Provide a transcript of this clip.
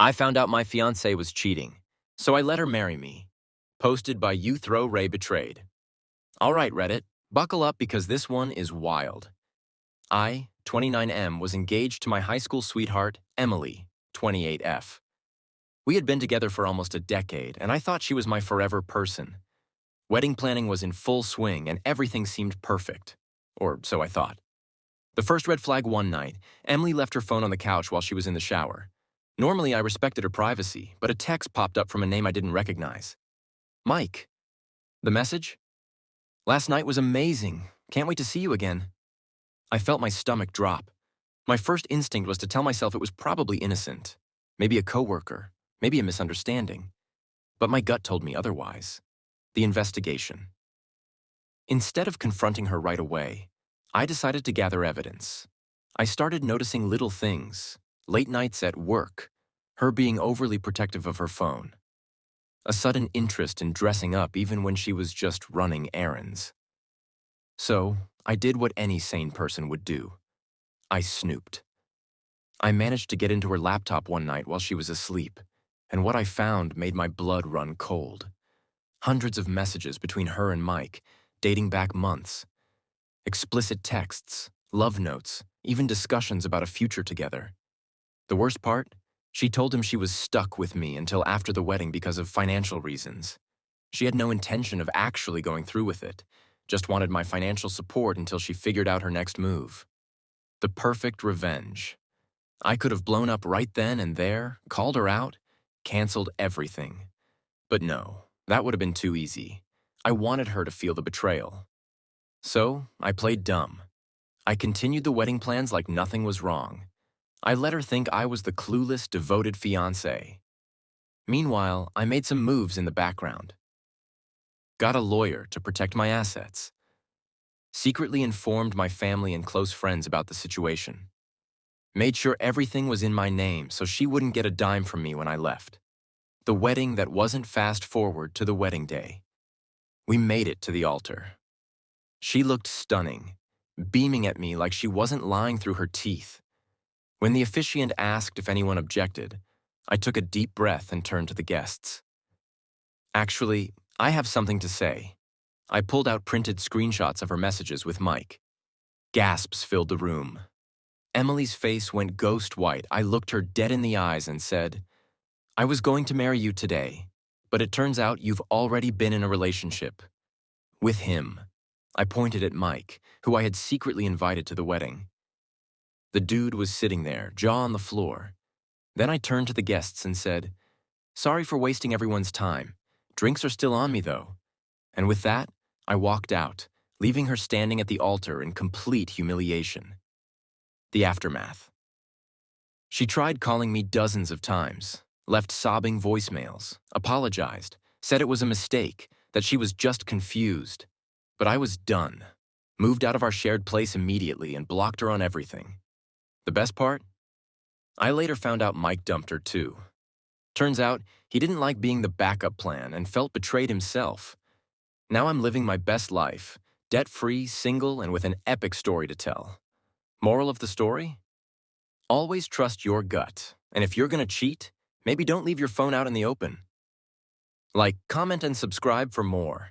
I found out my fiancé was cheating, so I let her marry me. Posted by You Throw Ray Betrayed. All right, Reddit, buckle up because this one is wild. I, 29M, was engaged to my high school sweetheart, Emily, 28F. We had been together for almost a decade, and I thought she was my forever person. Wedding planning was in full swing, and everything seemed perfect. Or so I thought. The first red flag one night, Emily left her phone on the couch while she was in the shower. Normally, I respected her privacy, but a text popped up from a name I didn't recognize. Mike. The message? Last night was amazing. Can't wait to see you again. I felt my stomach drop. My first instinct was to tell myself it was probably innocent. Maybe a coworker, maybe a misunderstanding. But my gut told me otherwise. The investigation. Instead of confronting her right away, I decided to gather evidence. I started noticing little things, late nights at work, her being overly protective of her phone, a sudden interest in dressing up even when she was just running errands. So, I did what any sane person would do. I snooped. I managed to get into her laptop one night while she was asleep, and what I found made my blood run cold. Hundreds of messages between her and Mike, dating back months. Explicit texts, love notes, even discussions about a future together. The worst part? She told him she was stuck with me until after the wedding because of financial reasons. She had no intention of actually going through with it, just wanted my financial support until she figured out her next move. The perfect revenge. I could have blown up right then and there, called her out, canceled everything. But no, that would have been too easy. I wanted her to feel the betrayal. So, I played dumb. I continued the wedding plans like nothing was wrong. I let her think I was the clueless, devoted fiancé. Meanwhile, I made some moves in the background. Got a lawyer to protect my assets. Secretly informed my family and close friends about the situation. Made sure everything was in my name so she wouldn't get a dime from me when I left. The wedding that wasn't fast forward to the wedding day. We made it to the altar. She looked stunning, beaming at me like she wasn't lying through her teeth. When the officiant asked if anyone objected, I took a deep breath and turned to the guests. Actually, I have something to say. I pulled out printed screenshots of her messages with Mike. Gasps filled the room. Emily's face went ghost white. I looked her dead in the eyes and said, I was going to marry you today, but it turns out you've already been in a relationship. With him. I pointed at Mike, who I had secretly invited to the wedding. The dude was sitting there, jaw on the floor. Then I turned to the guests and said, sorry for wasting everyone's time. Drinks are still on me, though. And with that, I walked out, leaving her standing at the altar in complete humiliation. The aftermath. She tried calling me dozens of times, left sobbing voicemails, apologized, said it was a mistake, that she was just confused. But I was done. Moved out of our shared place immediately and blocked her on everything. The best part? I later found out Mike dumped her too. Turns out, he didn't like being the backup plan and felt betrayed himself. Now I'm living my best life, debt-free, single, and with an epic story to tell. Moral of the story? Always trust your gut, and if you're gonna cheat, maybe don't leave your phone out in the open. Like, comment, and subscribe for more.